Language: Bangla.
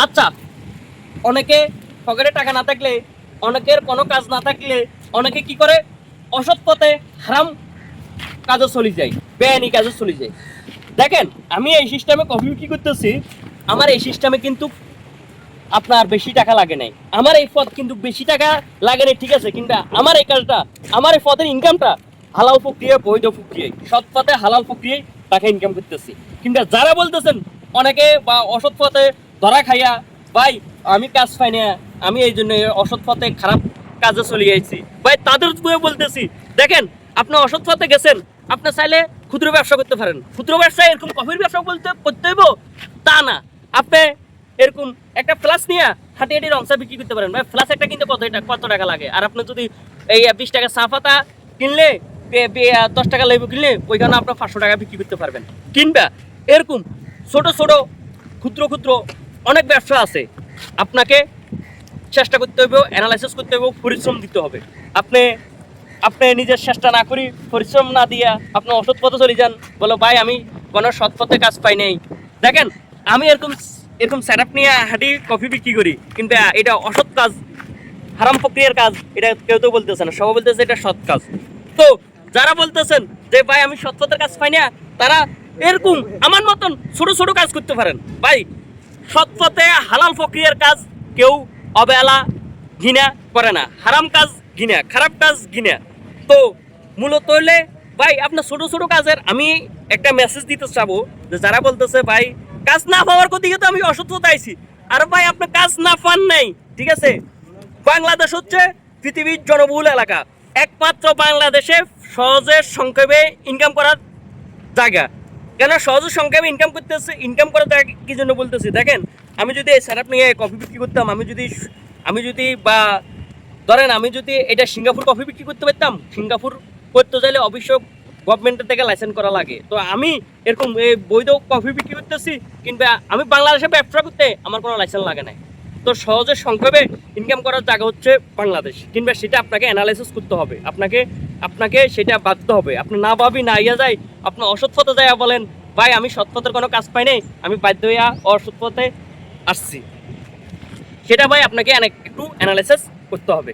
আচ্ছা, অনেকে পকেটে টাকা না থাকলে, অনেকের কোনো কাজ না থাকলে অনেকে কি করে, অসৎ পথে হারাম কাজে চলে যায়, বেআইনি কাজে চলে যায়। দেখেন, আমি এই সিস্টেমে কফি বিক্রি করতেছি, আমার এই সিস্টেমে কিন্তু আপনার বেশি টাকা লাগে নাই, আমার এই পথ কিন্তু বেশি টাকা লাগে নাই, ঠিক আছে, কিন্তু আমার এই কাজটা, আমার এই পথের ইনকামটা হালাল প্রক্রিয়া, বৈধ প্রক্রিয়ায়, সৎ পথে হালাল প্রক্রিয়ায় টাকা ইনকাম করতেছি। কিন্তু যারা বলতেছেন অনেকে বা অসৎ পথে ধরা খাইয়া, ভাই আমি কাজ পাই না, আমি এই জন্য অসৎ পথে খারাপ কাজে চলে যাইছি, ভাই তাদের বলতেছি, দেখেন আপনি অসৎ পথে গেছেন, আপনি চাইলে ক্ষুদ্র ব্যবসা করতে পারেন। ক্ষুদ্র ব্যবসা এরকম কফির ব্যবসা বলতে করতে হইব তা না, আপনি এরকম একটা ফ্লাস নিয়ে হাঁটি হাঁটি রংসা বিক্রি করতে পারেন। ভাই ফ্লাস একটা কিনতে কত টাকা লাগে, আর আপনি যদি এই 20 টাকা চা পাতা কিনলে, 10 টাকা লেবু কিনলে, ওইখানে আপনার 500 টাকা বিক্রি করতে পারবেন। কিংবা এরকম ছোট ছোট ক্ষুদ্র ক্ষুদ্র অনেক ব্যবসা আছে, আপনাকে চেষ্টা করতে হবে, অ্যানালাইসিস করতে হবে, পরিশ্রম দিতে হবে। আপনি আপনি নিজের চেষ্টা না করি, পরিশ্রম না দিয়া আপনি অসৎ পথে চলে যান, বলো ভাই আমি কোনো সৎ পথে কাজ পাই নাই। দেখেন, আমি এরকম এরকম সেট আপ নিয়ে হাঁটি কফি বিক্রি করি, কিন্তু এটা অসৎ কাজ, হারাম প্রক্রিয়ার কাজ, এটা কেউ তো বলতেছে না, সবাই বলতেছে এটা সৎ কাজ। তো যারা বলতেছেন যে ভাই আমি সৎ পথের কাজ পাই না, তারা এরকম আমার মতন ছোট ছোট কাজ করতে পারেন। ভাই সৎ পথে হালাল প্রক্রিয়ার কাজ কেউ অবহেলা ঘৃণা করে না, হারাম কাজ ঘৃণা, খারাপ কাজ ঘৃণা। তো মূলত হইলে ভাই আপনার ছোট ছোট কাজের আমি একটা মেসেজ দিতে চাবো, যে যারা বলতেছে ভাই কাজ না পাওয়ার দিকে তো আমি অসৎ পথে আইছি, আর ভাই আপনি কাজ না পান নাই, ঠিক আছে, বাংলাদেশ হচ্ছে পৃথিবীর জনবহুল এলাকা, একমাত্র বাংলাদেশে সহজে সংক্ষেপে ইনকাম করার জায়গা। কেন সহজে সংক্ষেপে ইনকাম করার জায়গা কি জন্য বলতেছি, দেখেন আমি যদি এই সেটআপ নিয়ে কফি বিক্রি করতাম, আমি যদি বা ধরেন আমি যদি এটা সিঙ্গাপুর কফি বিক্রি করতে পারতাম, সিঙ্গাপুর করতে চাইলে অবশ্যই গভর্নমেন্টের থেকে লাইসেন্স করা লাগে। তো আমি এরকম এই বৈধ কফি বিক্রি করতেছি, কিংবা আমি বাংলাদেশে ব্যবসা করতে আমার কোনো লাইসেন্স লাগে না। তো সহজে সংক্ষেপে ইনকাম করার জায়গা হচ্ছে বাংলাদেশ, কিংবা সেটা আপনাকে অ্যানালাইসিস করতে হবে, আপনাকে সেটা ভাবতে হবে। আপনি না ভাবি না ইয়া যায়, আপনি অসৎ পথে যায় বলেন ভাই আমি সৎ পথের কোনো কাজ পাই নাই, আমি বাধ্য হইয়া অসৎ পথে আসছি, সেটা ভাই আপনাকে একটু অ্যানালাইসিস করতে হবে।